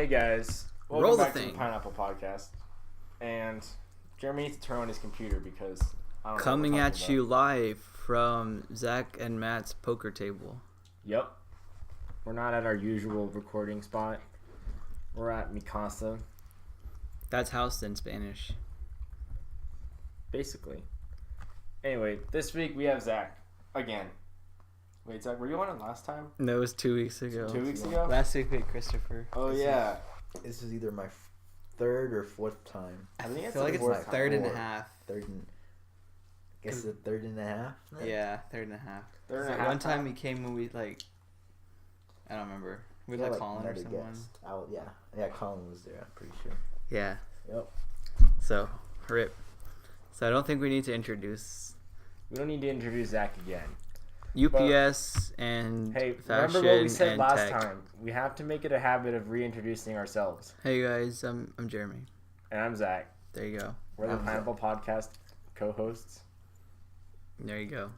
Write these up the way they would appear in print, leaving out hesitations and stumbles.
Hey guys, Roll welcome the back to thing. the Pineapple Podcast. And Jeremy needs to turn on his computer because I don't know Coming what we're at talking you live from Zach and Matt's poker table. about. Yep. We're not at our usual recording spot. We're at Mi Casa, That's house in Spanish. basically. Anyway, this week we have Zach again. Wait, Zach, were you on it last time? No, it was 2 weeks ago. 2 weeks ago? Last week we had Christopher. Oh This yeah. This is either my third or fourth time. I think it's feel like the it's fourth third and a time. half. Third and guess the third and a half. then? Yeah, third and a half. Third and So a half one time time? we came when we like, I don't remember. We Yeah, like Colin or another someone. guest. Yeah, Colin was there. I'm pretty sure. Yeah. Yep. So, rip. So I don't think we need to introduce We don't need to introduce Zach again. UPS and Hey, fashion remember what we said and last tech. time? We have to make it a habit of reintroducing ourselves. Hey guys, I'm Jeremy. And I'm Zach. There you go. We're the I'm Pineapple Podcast co-hosts. There you go.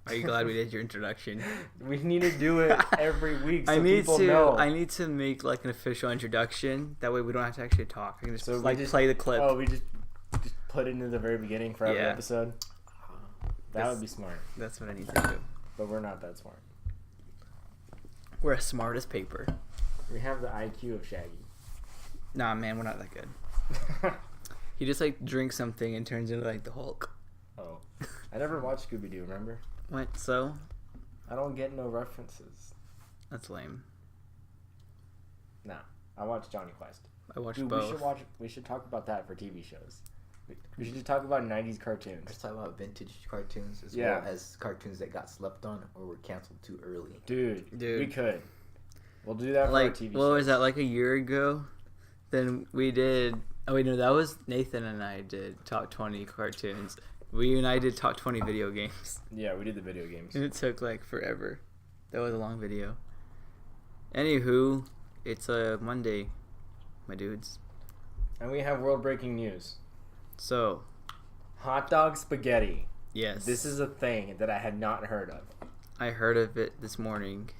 Are you glad we did your introduction? We need to do it every week so I need people to. know. I need to make like an official introduction. That way we don't have to actually talk. I can just So we like just- play the clip. Oh, we just put it into the very beginning for every Yeah. episode? That would be smart. That's what I need to do. But we're not that smart. We're as smart as paper. We have the IQ of Shaggy. Nah, man, we're not that good. He just like drinks something and turns into like the Hulk. Oh. I never watched Scooby-Doo, remember? What? So? I don't get no references. That's lame. Nah. I watched Johnny Quest. I watched Dude, both. we should talk about that for TV shows. We should just talk about 90s cartoons. Let's talk about vintage cartoons as Yeah. well as cartoons that got slept on or were canceled too early. Dude, Dude. we could. We'll do that for Like, our TV what shows. was that? Like a year ago? Then we did. Oh wait, no, that was Nathan and I did top 20 cartoons. We and I did top 20 video games. Yeah, we did the video games. And it took like forever. That was a long video. Anywho, it's a Monday, my dudes. And we have world-breaking news. So, Hot dog spaghetti. yes. This is a thing that I had not heard of. I heard of it this morning.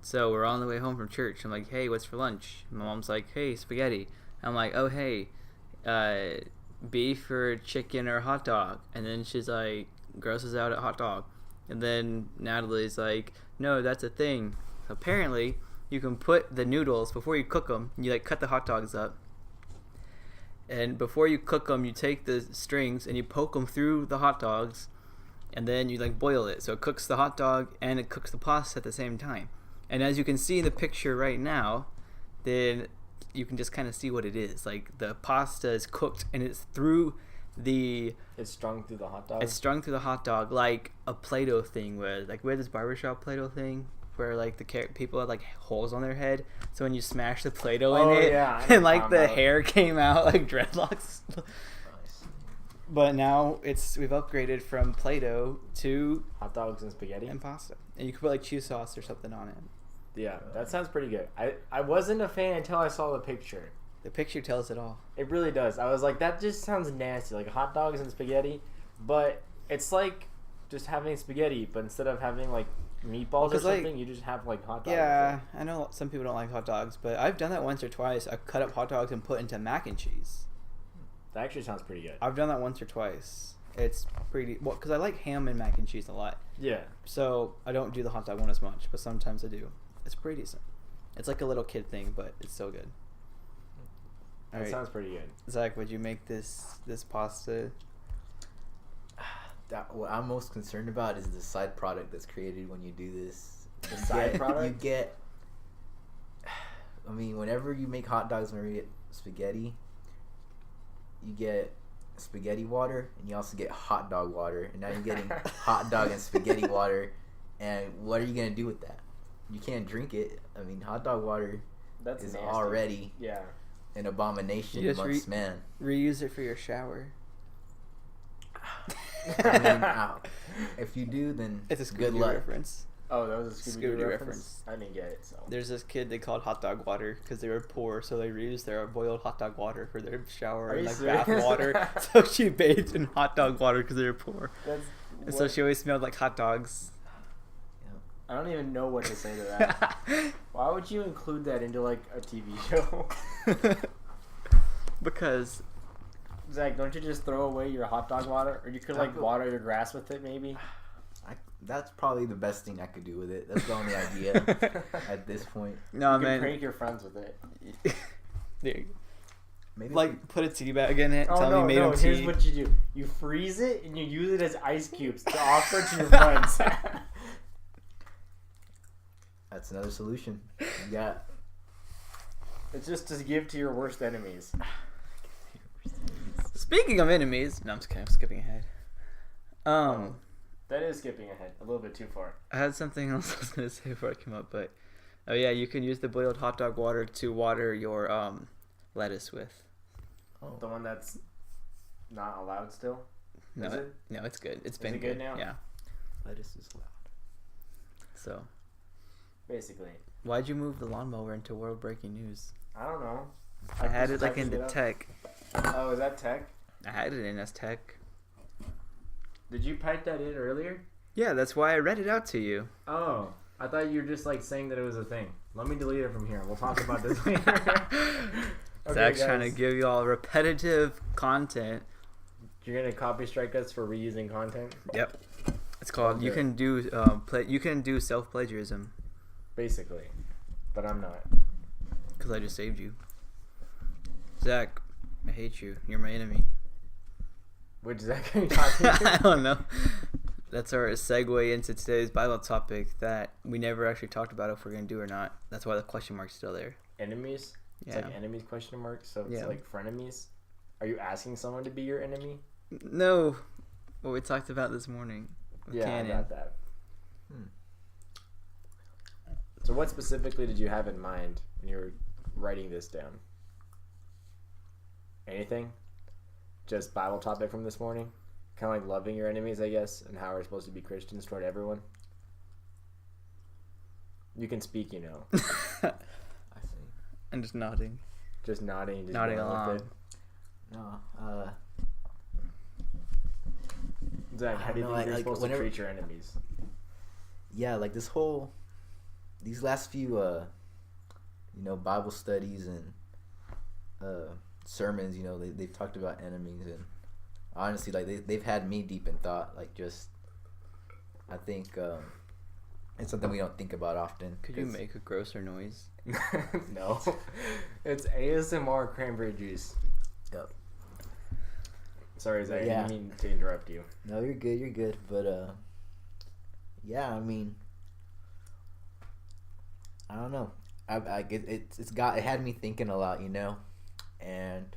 So we're on the way home from church. I'm like, hey, what's for lunch? My mom's like, hey, spaghetti. I'm like, oh, hey, beef or chicken or hot dog. And then she's like, grosses out at hot dog. And then Natalie's like, no, that's a thing. Apparently, you can put the noodles, before you cook them, you like cut the hot dogs up. And before you cook them, you take the strings and you poke them through the hot dogs. And then you like boil it. So it cooks the hot dog and it cooks the pasta at the same time. And as you can see in the picture right now, then you can just kind of see what it is. Like the pasta is cooked and it's through the... It's strung through the hot dog. It's strung through the hot dog like a Play-Doh thing where... Like where this barbershop Play-Doh thing where like the people had like holes on their head. So when you smash the Play-Doh Oh, in it yeah, I know and like what the you're talking hair came out like dreadlocks. Nice. But now we've upgraded from Play-Doh to Hot dogs and spaghetti. and pasta. And you can put like cheese sauce or something on it. Yeah, that sounds pretty good. I wasn't a fan until I saw the picture. The picture tells it all. It really does. I was like, that just sounds nasty, like hot dogs and spaghetti. But it's like just having spaghetti, but instead of having like meatballs or 'cause, like- something, you just have like hot dogs. Yeah, I know some people don't like hot dogs, but I've done that once or twice. I've cut up hot dogs and put into mac and cheese. That actually sounds pretty good. I've done that once or twice. It's pretty well because I like ham and mac and cheese a lot. Yeah. So I don't do the hot dog one as much, but sometimes I do. It's pretty decent. It's like a little kid thing, but it's so good. All That right, sounds pretty good. Zach, would you make this pasta? What I'm most concerned about is the side product that's created when you do this. The side product? You get. I mean, whenever you make hot dogs and you get spaghetti, you get spaghetti water, and you also get hot dog water, and now you're getting hot dog and spaghetti water. And what are you gonna do with that? You can't drink it. I mean, hot dog water That's is nasty. already Yeah. an abomination You just amongst men. Reuse it for your shower. I mean, if you do, then It's a good Scooby-Doo luck. reference. Oh, that was a Scooby-Doo Scooby-Doo reference? reference. I didn't get it, so. There's this kid they called hot dog water because they were poor, so they reused their boiled hot dog water for their shower Are and you like serious? bath water. So she bathed in hot dog water because they were poor, That's and so what- she always smelled like hot dogs. I don't even know what to say to that. Why would you include that into like a TV show? Because Zach, don't you just throw away your hot dog water, or you could like water your grass with it, maybe? That's probably the best thing I could do with it. That's the only idea at this point. no, You man. can prank your friends with it. Dude, Maybe like put a tea bag in it. Oh tell no, me made no! them Here's tea. what you do: you freeze it and you use it as ice cubes to offer to your friends. that's another solution. You got It's just to give to your worst enemies. Speaking of enemies, no, I'm just kidding. I'm skipping ahead. That is skipping ahead a little bit too far. I had something else I was gonna say before I came up, but oh yeah, you can use the boiled hot dog water to water your lettuce with. The one that's not allowed still. No, Is it? No, it's good. It's Is been it good now? Yeah. lettuce is loud. So, Basically, why'd you move the lawnmower into world breaking news? I don't know. I had it just like typing into it up. tech. Oh, is that tech? I had it in as tech. Did you type that in earlier? Yeah, that's why I read it out to you. Oh, I thought you were just like saying that it was a thing. Let me delete it from here. We'll talk about this later. Okay, Zach's trying to guys. give you all repetitive content. You're gonna copy strike us for reusing content, Yep. It's called you Okay. can do you can do self plagiarism basically. But I'm not. because I just saved you. Zach, I hate you. You're my enemy. Which Zach are you talking I to? don't know. That's our segue into today's Bible topic that we never actually talked about if we're gonna do or not. That's why the question mark's still there. Enemies? It's Yeah. like enemies question mark. So it's Yeah. like frenemies. Are you asking someone to be your enemy? No, what we talked about this morning. With Yeah, canon. I got that. Hmm. So what specifically did you have in mind when you were writing this down? Anything? Just Bible topic from this morning? Kind of like loving your enemies, I guess, and how we're supposed to be Christians toward everyone? You can speak, you know. I see. I'm just nodding. Just nodding, just Nodding going along. with it. No, Zach, how do you I don't know, think you're like, supposed whenever- to treat your enemies? yeah, like these last few, Bible studies and sermons, they've talked about enemies, and honestly, like they've had me deep in thought. Like, just I think it's something we don't think about often. Could you 'cause- make a grosser noise? No. It's ASMR cranberry juice. Yep. Sorry, Zach, I Yeah. didn't mean to interrupt you. No, you're good. You're good. But yeah, I mean, I don't know. It had me thinking a lot, and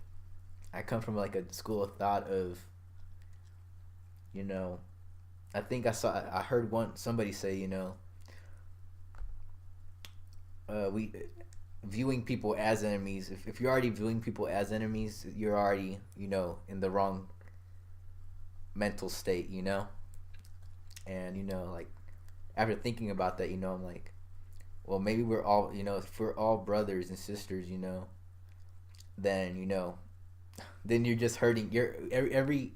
I come from like a school of thought of, I think I heard somebody say, we viewing people as enemies. If you're already viewing people as enemies, you're already, in the wrong mental state, and like after thinking about that, I'm like, well, maybe we're all, if we're all brothers and sisters, then then you're just hurting. You're every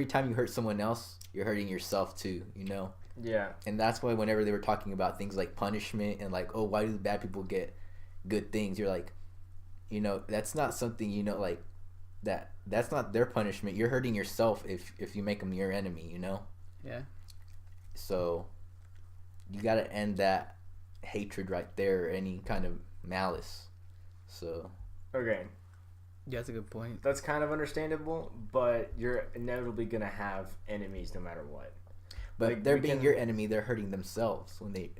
time you hurt someone else, you're hurting yourself too, Yeah. and that's why whenever they were talking about things like punishment and like, oh, why do bad people get good things, you're like, that's not something, like that's not their punishment. You're hurting yourself if you make them your enemy, Yeah. So you got to end that hatred right there, or any kind of malice. So Okay. Yeah, that's a good point. That's kind of understandable, but you're inevitably going to have enemies no matter what. but Like, they're we being can- your enemy, they're hurting themselves when they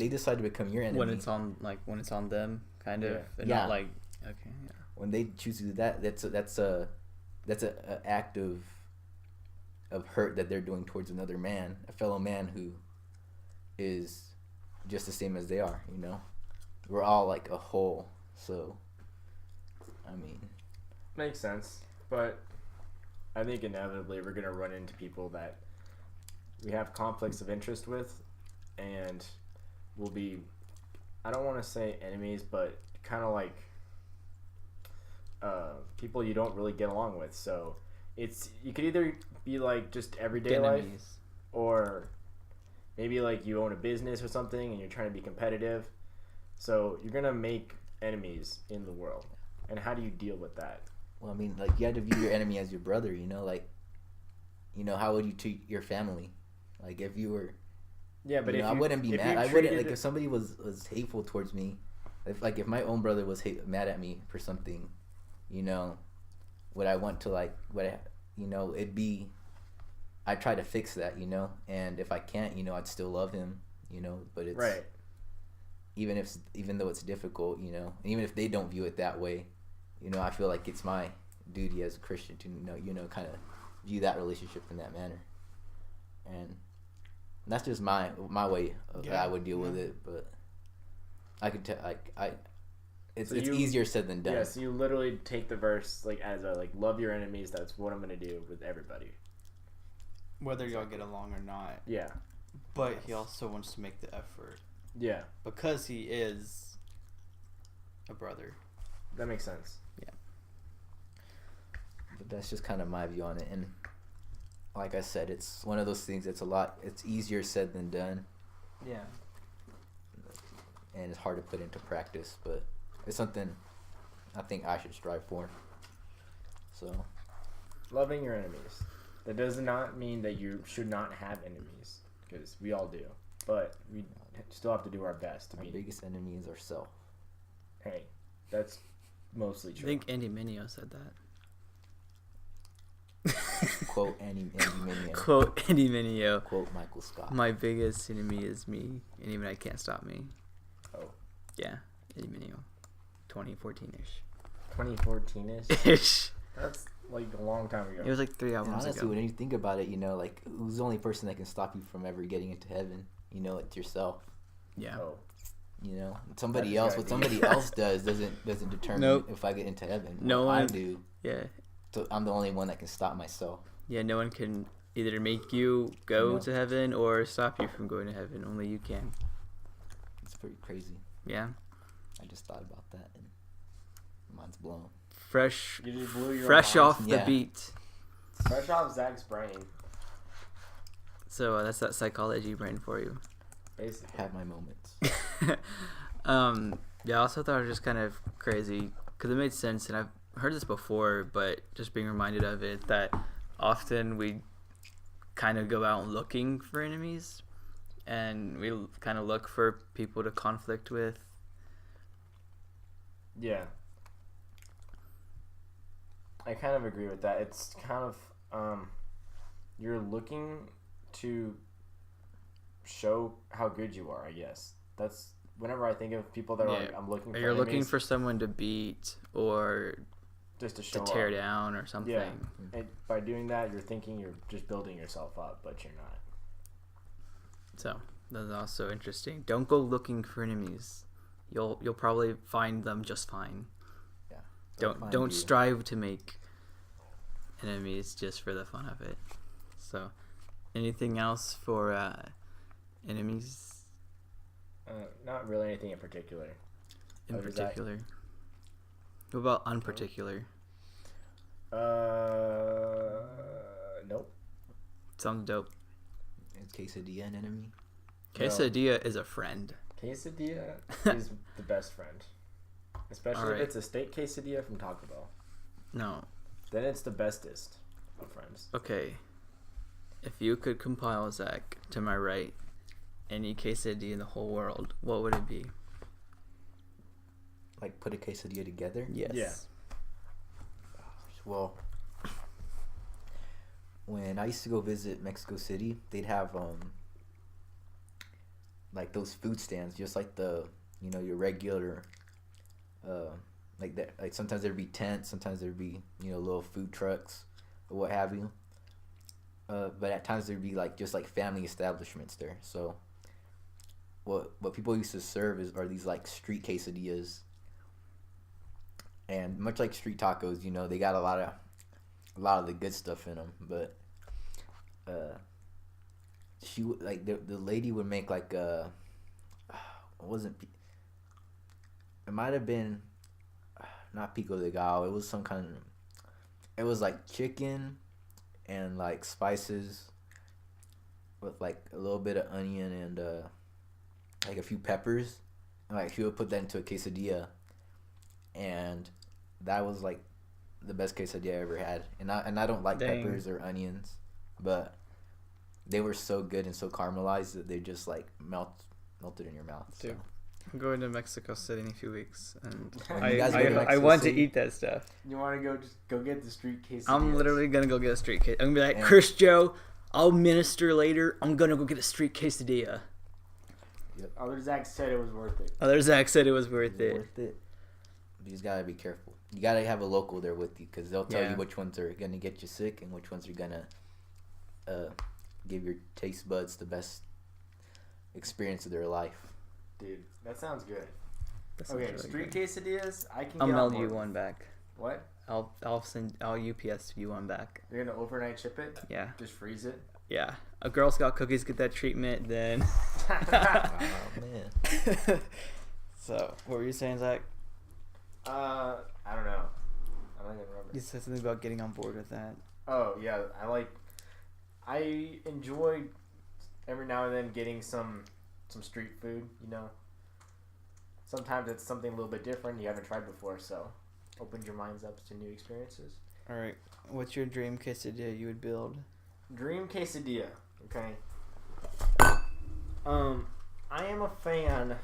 decide to become your enemy. When it's on them, kind of, Yeah. and Yeah. not like okay. Yeah. When they choose to do that, that's a act of hurt that they're doing towards another man, a fellow man who is just the same as they are. We're all like a whole. So, I mean, Makes sense. But I think inevitably we're going to run into people that we have conflicts of interest with, and will be, I don't want to say enemies, but kind of like people you don't really get along with. So you could either be like just everyday life, Enemies. or maybe like you own a business or something and you're trying to be competitive, so you're gonna make enemies in the world. And how do you deal with that? Well, I mean, like, you had to view your enemy as your brother, you know? Like, you know, how would you treat your family? Like, if you were... Yeah, but you if know, I wouldn't be if mad. you I wouldn't, treated like, if somebody was hateful towards me, if my own brother was mad at me for something, you know, would I want to, like, you know, it'd be... I'd try to fix that, you know? And if I can't, you know, I'd still love him, you know? But it's... Right. Even though it's difficult, you know, even if they don't view it that way, you know, I feel like it's my duty as a Christian to kind of view that relationship in that manner, and that's just my way of how I would deal with it. But I could tell, it's easier said than done. Yeah, so you literally take the verse like as a like love your enemies. That's what I'm gonna do with everybody, whether y'all get along or not. Yeah, but he also wants to make the effort. Yeah, because he is a brother. That makes sense. Yeah. But that's just kind of my view on it. And like I said, it's one of those things it's easier said than done. Yeah. And it's hard to put into practice, but it's something I think I should strive for. So. Loving your enemies. That does not mean that you should not have enemies, because we all do. But we still have to do our best to be. Our biggest enemy is ourselves. Hey, that's mostly true. I think Andy Mineo said that. Quote Andy Mineo. Quote Andy Mineo. Quote Michael Scott. My biggest enemy is me, and even I can't stop me. Oh. Yeah, Andy Mineo. 2014-ish. 2014-ish? Ish. That's like a long time ago. It was like 3 albums honestly, ago. When you think about it, you know, like, who's the only person that can stop you from ever getting into heaven? You know, it's yourself. Yeah. Oh. You know, somebody else. What somebody else does doesn't determine if I get into heaven. No one, one. I do. Yeah. So I'm the only one that can stop myself. Yeah. No one can either make you go to heaven or stop you from going to heaven. Only you can. It's pretty crazy. Yeah. I just thought about that and mine's blown. Fresh off the beat. Fresh off Zach's brain. So that's that psychology brain for you. Basically. Have my moments. Yeah, I also thought it was just kind of crazy because it made sense, and I've heard this before, but just being reminded of it, that often we kind of go out looking for enemies, and we kind of look for people to conflict with. Yeah. I kind of agree with that. It's kind of, you're looking to show how good you are, I guess. That's whenever I think of people that are like, I'm looking for You're enemies, looking for someone to beat or just to show tear up. down or something. Yeah. And by doing that, you're thinking you're just building yourself up, but you're not. So that's also interesting. Don't go looking for enemies. You'll probably find them just fine. Yeah. Don't strive to make enemies just for the fun of it. So, anything else for enemies? Not really anything in particular. In particular. What about unparticular? Nope. Sounds dope. Is quesadilla an enemy? Quesadilla is a friend. Quesadilla is the best friend. Especially if it's a steak quesadilla from Taco Bell. No. Then it's the bestest of friends. Okay. If you could compile, Zach, to my right, any quesadilla in the whole world, what would it be? Like, put a quesadilla together? Yes. Yeah. Well, when I used to go visit Mexico City, they'd have like those food stands, just like the, you know, your regular, like that. Like sometimes there'd be tents, sometimes there'd be, you know, little food trucks or what have you. But at times there'd be like just like family establishments there. So what people used to serve are these like street quesadillas. And much like street tacos, you know, they got a lot of the good stuff in them. But she like the lady would make like it might have been not pico de gallo. It was some kind of, it was like chicken and like spices with like a little bit of onion and like a few peppers, and like she would put that into a quesadilla, and that was like the best quesadilla I ever had. And I don't like Dang. peppers or onions, but they were so good and so caramelized that they just like melted in your mouth. So. Dude. I'm going to Mexico City in a few weeks, and You guys go to I Mexico want to City? eat that stuff. You want to just go get the street quesadillas? I'm literally gonna go get a street case. I'm gonna be like, And- Chris Joe, I'll minister later. I'm gonna go get a street quesadilla. Other Zach said it was worth it. Other Zach said it was worth it. Worth it. You just gotta be careful. You gotta have a local there with you, because they'll tell Yeah. you which ones are gonna get you sick and which ones are gonna give your taste buds the best experience of their life. Dude, that sounds good. That sounds Okay, really street good. quesadillas, I can I'll get on mail you board. one back. What? I'll UPS you one back. You're gonna overnight ship it? Yeah, Just freeze it? yeah. A Girl Scout cookies get that treatment, then. Oh man. So, what were you saying, Zach? I don't know. I don't even remember. You said something about getting on board with that. Oh yeah, I enjoy every now and then getting some street food. You know, sometimes it's something a little bit different you haven't tried before, so opens your minds up to new experiences. All right, what's your dream quesadilla you would build? Dream quesadilla. Okay. I am a fan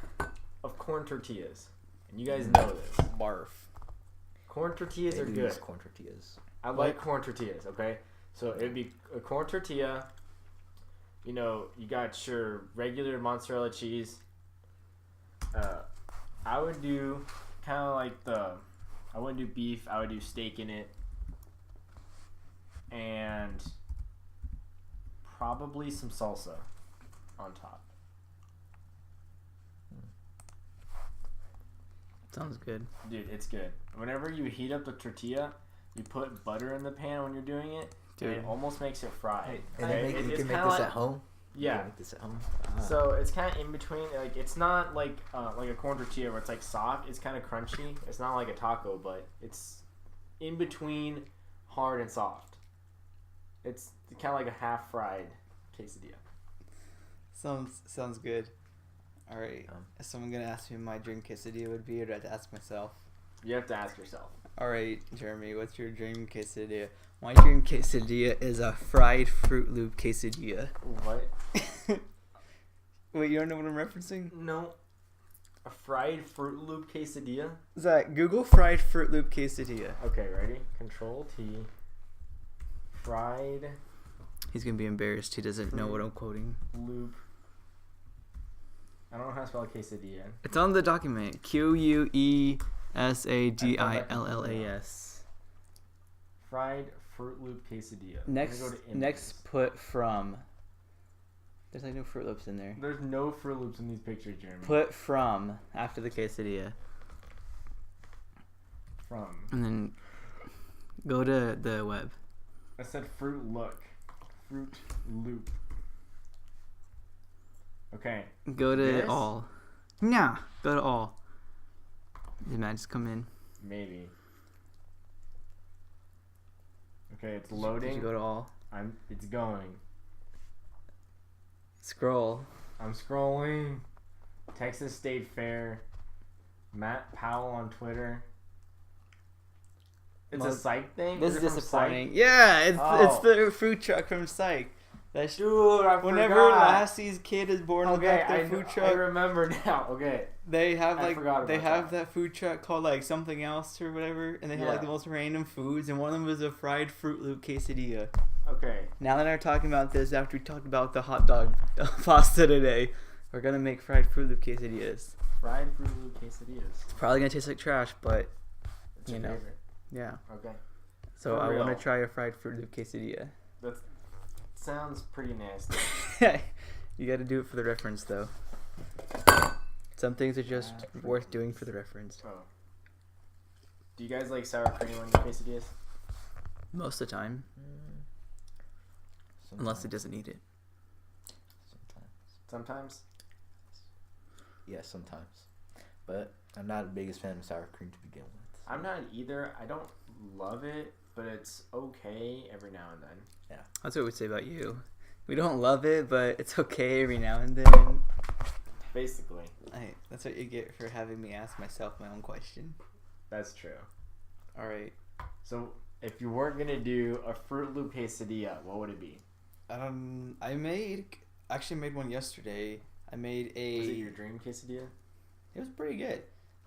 of corn tortillas, and you guys know this. Barf. Corn tortillas They are do good. use corn tortillas. I like corn tortillas, okay? So it'd be a corn tortilla. You know, you got your regular mozzarella cheese. I would do kind of like I wouldn't do beef, I would do steak in it. And probably some salsa on top. Sounds good. Dude, it's good. Whenever you heat up the tortilla, you put butter in the pan when you're doing it. And Dude. it almost makes it fried. And Okay? you It's can make kinda this like- at home. You Yeah. can make this at home. So it's kind of in between. Like it's not like a corn tortilla where it's like soft. It's kind of crunchy. It's not like a taco, but it's in between hard and soft. It's kind of like a half fried quesadilla. Sounds good. All right. Um, Is someone gonna ask me what my dream quesadilla would be, or do I have to ask myself? You have to ask yourself. All right, Jeremy, what's your dream quesadilla? My dream quesadilla is a fried Fruit Loop quesadilla. What? Wait, you don't know what I'm referencing? No. A fried Fruit Loop quesadilla. Zach, Google fried Fruit Loop quesadilla. Okay, ready? Control T. Fried He's gonna be embarrassed. He doesn't know what I'm quoting. Loop. I don't know how to spell quesadilla. It's on the document. QUESADILLAS. Fried Fruit Loop quesadilla. Let me Next, go to images. next, put from. There's like no Fruit Loops in there. There's no Fruit Loops in these pictures, Jeremy. Put from after the quesadilla, From. and then go to the web. I said Fruit Look. Fruit Loop. Okay. Go to This? all. Nah, go to all. Did Matt just come in? Maybe. Okay, it's Did loading. you go to all? It's going. Scroll. I'm scrolling. Texas State Fair. Matt Powell on Twitter. It's a Most- psych thing? This is it from disappointing. Yeah, it's Oh. the food truck from Psych. That's Psych? Dude, I whenever forgot. Lassie's kid is born in the Okay, back of I, their food I truck, remember now. Okay. they have I like forgot they about have that. that food truck called like something else or whatever, and they have like Yeah. the most random foods, and one of them was a fried Fruit Loop quesadilla. Okay. Now that I'm talking about this, after we talked about the hot dog pasta today, we're gonna make fried Fruit Loop quesadillas. Fried Fruit Loop quesadillas. It's probably gonna taste like trash, but It's You your know. favorite. yeah. Okay. So For I want real. to try a fried Fruit Loop quesadilla. That sounds pretty nasty. You got to do it for the reference, though. Some things are just worth doing for the reference. Oh. Do you guys like sour cream on your quesadillas? Most of the time, unless it doesn't eat it. Sometimes. Sometimes. Yeah, sometimes. But I'm not the biggest fan of sour cream to begin with. I'm not either. I don't love it, but it's okay every now and then. That's what we say about you. We don't love it, but it's okay every now and then. Basically, That's what you get for having me ask myself my own question. that's true. All right. So, if you weren't gonna do a Fruit Loop quesadilla, what would it be? I actually made one yesterday. I made Was it your dream quesadilla? It was pretty good.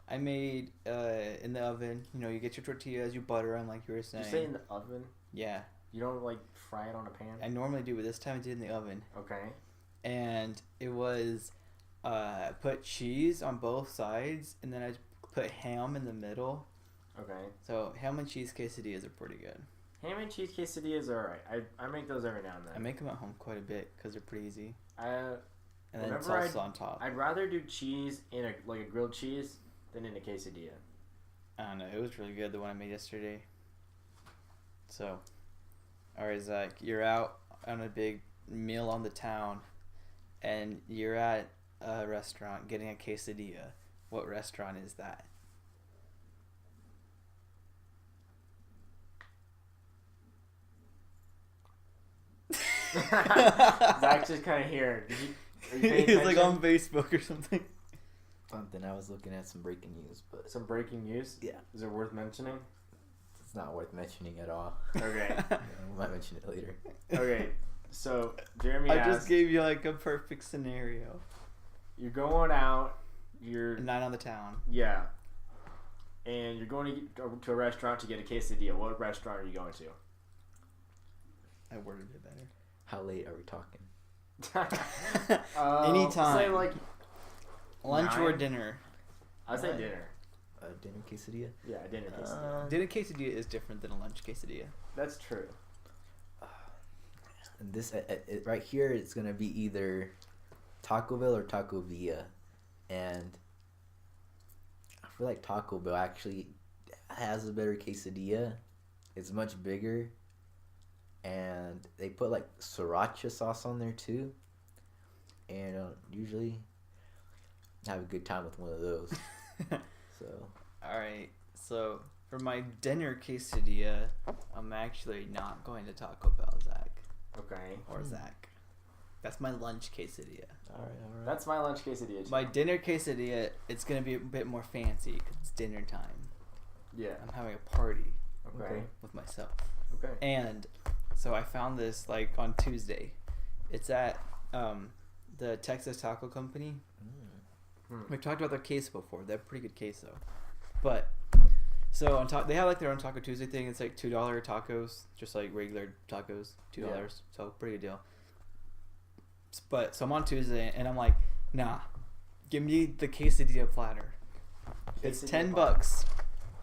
I made in the oven. You know, you get your tortillas, you butter them like you were saying. You say in the oven? Yeah. You don't like fry it on a pan? I normally do, but this time I did in the oven. Okay. And it was put cheese on both sides, and then I put ham in the middle. Okay. So ham and cheese quesadillas are pretty good. Ham and cheese quesadillas are alright. I make those every now and then. I make them at home quite a bit because they're pretty easy. And then Whenever salsa on top. I'd rather do cheese in a grilled cheese than in a quesadilla. I don't know. It was really good, the one I made yesterday. So, alright, Zach, you're out on a big meal on the town, and you're at a restaurant getting a quesadilla. What restaurant is that? Zach's just kind of here. Are you paying He's like attention? on Facebook or something. Something. I was looking at some breaking news, but Some breaking news? yeah, Is it worth mentioning? it's not worth mentioning at all. Okay. We might mention it later. Okay. So, Jeremy I asked, just gave you like a perfect scenario. you're going out, you're... Night on the town. Yeah. And you're going to a restaurant to get a quesadilla. What restaurant are you going to? I worded it better. How late are we talking? Anytime. Say like Lunch or 9? dinner? I'd say dinner. A dinner quesadilla? Yeah, dinner quesadilla. Dinner quesadilla is different than a lunch quesadilla. That's true. And this right here, it's gonna be either Taco Bell or Taco Villa, and I feel like Taco Bell actually has a better quesadilla. It's much bigger, and they put like sriracha sauce on there too. And usually, I have a good time with one of those. So Alright, so for my dinner quesadilla, I'm actually not going to Taco Bell, Zach. Okay. Or Zach. That's my lunch quesadilla. all right. That's my lunch quesadilla too. My dinner quesadilla, it's going to be a bit more fancy because it's dinner time. Yeah. I'm having a party Okay. with myself. Okay. And so I found this like on Tuesday. It's at the Texas Taco Company. We've talked about their queso before. They have pretty good queso. But so on top, they have like their own Taco Tuesday thing. It's like $2 tacos, just like regular tacos, $2. Yeah. So pretty good deal. But so I'm on Tuesday and I'm like, nah, give me the quesadilla platter. It's Quesadilla $10.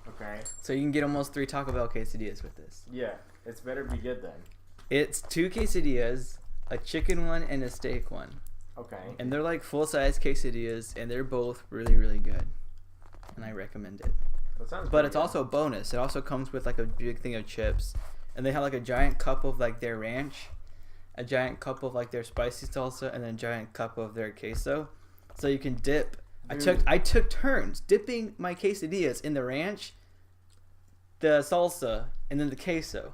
Okay. So you can get almost 3 Taco Bell quesadillas with this. Yeah. It's better be good then. It's 2 quesadillas, a chicken one and a steak one. Okay. And they're like full-size quesadillas, and they're both really, really good. And I recommend it. That sounds But pretty it's good. also a bonus. It also comes with like a big thing of chips. And they have like a giant cup of like their ranch, a giant cup of like their spicy salsa, and then a giant cup of their queso. So you can dip. Dude. I took turns dipping my quesadillas in the ranch, the salsa, and then the queso.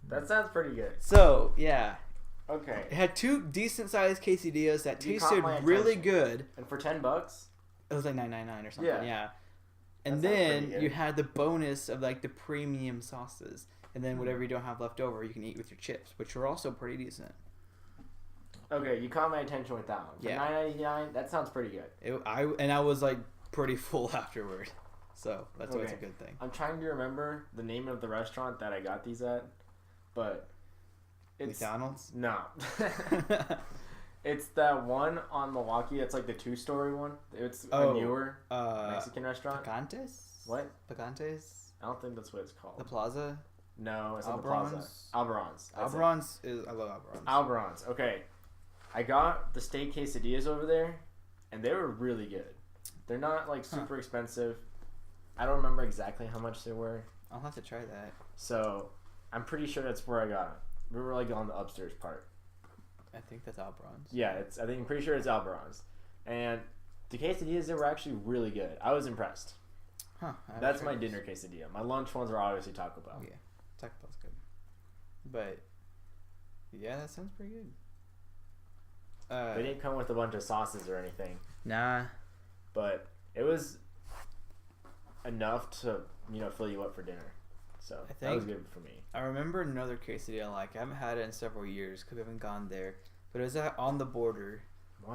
That sounds pretty good. So yeah, Okay. it had 2 decent sized quesadillas that You caught tasted my really attention. good. And for $10? It was like $9.99 or something. Yeah. And That sounds then pretty good. you had the bonus of like the premium sauces, and then whatever you don't have left over, you can eat with your chips, which are also pretty decent. Okay, you caught my attention with that one. For Yeah. $9.99, that sounds pretty good. I was like pretty full afterward, so that's always a Okay. good thing. I'm trying to remember the name of the restaurant that I got these at, but it's McDonald's. no. It's that one on Milwaukee. It's like the 2-story one. It's a newer Mexican restaurant. Picantes. What? Picantes. I don't think that's what it's called. The Plaza. No, it's not the Plaza. Albaron's. That's it. Albaron's is I love Albaron's. Albaron's. Okay. I got the steak quesadillas over there, and they were really good. They're not like super expensive. I don't remember exactly how much they were. I'll have to try that. So I'm pretty sure that's where I got them. We were like on the upstairs part. I think that's Albaron's. Yeah, I'm pretty sure it's Albaron's. And the quesadillas, they were actually really good. I was impressed. Huh. I haven't That's tried my those. dinner quesadilla. My lunch ones are obviously Taco Bell. Yeah, Taco Bell's good. But yeah, that sounds pretty good. They didn't come with a bunch of sauces or anything, Nah. but it was enough to fill you up for dinner. So that was good for me. I remember another quesadilla I like. I haven't had it in several years because we haven't gone there. But it was on the border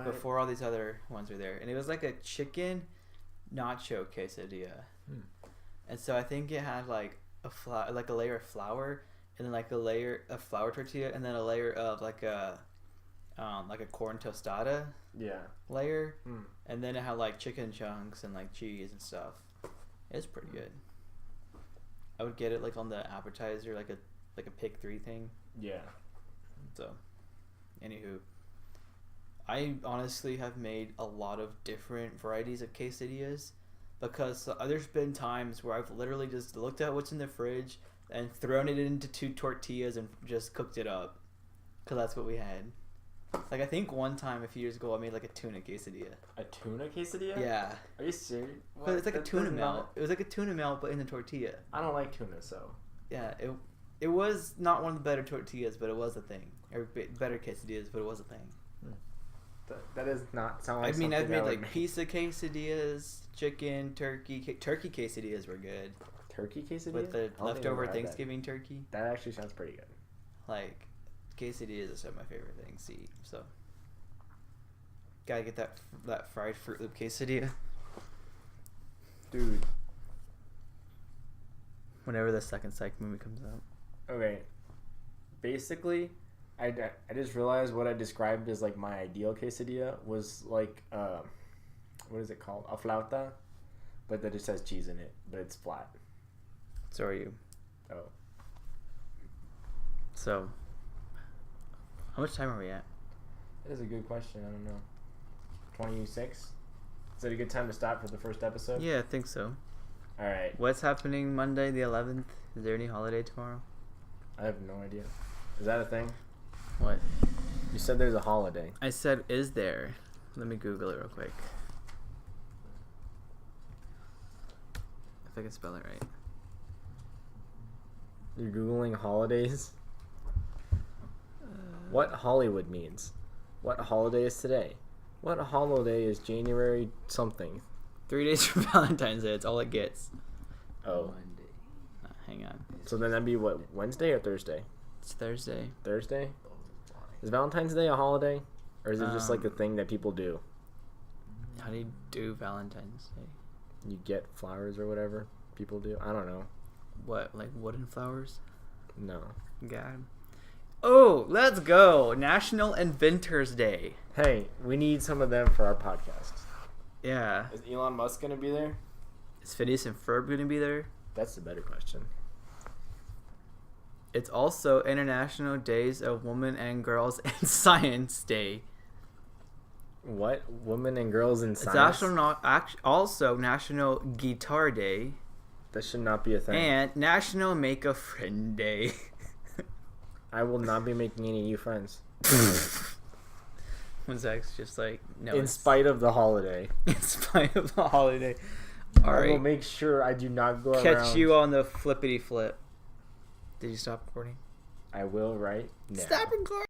before all these other ones were there. And it was like a chicken nacho quesadilla. And so I think it had like a layer of flour, and then like a layer of flour tortilla, and then a layer of like a corn tostada layer. And then it had like chicken chunks and like cheese and stuff. It's pretty good. I would get it like on the appetizer, like a pick 3 thing. Yeah. So, anywho, I honestly have made a lot of different varieties of quesadillas because there's been times where I've literally just looked at what's in the fridge and thrown it into 2 tortillas and just cooked it up because that's what we had. Like, I think one time a few years ago I made like a tuna quesadilla. A tuna quesadilla? Yeah. Are you serious? But it's like a tuna melt. It was like a tuna melt, but in the tortilla. I don't like tuna, so. Yeah, it was not one of the better tortillas, but it was a thing. Or better quesadillas, but it was a thing. That does not sound like I've made like make. pizza quesadillas, chicken, turkey. Turkey quesadillas were good. Turkey quesadilla? With the leftover I've had Thanksgiving turkey. That actually sounds pretty good. Like, quesadillas is some of my favorite things to eat, so. Gotta get that fried Fruit Loop quesadilla. Dude. Whenever the second Psych movie comes out. Okay. Basically, I just realized what I described as like my ideal quesadilla was like, what is it called? A flauta, but that just has cheese in it, but it's flat. So are you. Oh. So, how much time are we at? That is a good question. I don't know. 26? Is that a good time to stop for the first episode? Yeah, I think so. All right. What's happening Monday the 11th? Is there any holiday tomorrow? I have no idea. Is that a thing? What? You said there's a holiday. I said, is there? Let me Google it real quick. If I can spell it right. You're Googling holidays? What Hollywood means? What holiday is today? What holiday is January something? 3 days from Valentine's Day. That's all it gets. Oh. Monday. Hang on. So then that'd be what, Wednesday or Thursday? It's Thursday. Thursday? Is Valentine's Day a holiday? Or is it just like a thing that people do? How do you do Valentine's Day? You get flowers or whatever people do? I don't know. What, like wooden flowers? No. God. Oh, let's go. National Inventors Day. Hey, we need some of them for our podcast. Yeah. Is Elon Musk going to be there? Is Phineas and Ferb going to be there? That's the better question. It's also International Days of Women and Girls in Science Day. What? Women and girls in It's science? also National Guitar Day. That should not be a thing. And National Make a Friend Day. I will not be making any new friends. When Zach's just like, no. In spite of the holiday. In spite of the holiday. All I right. will make sure I do not go around. Catch you on the flippity flip. Did you stop recording? I will right now. Stop recording.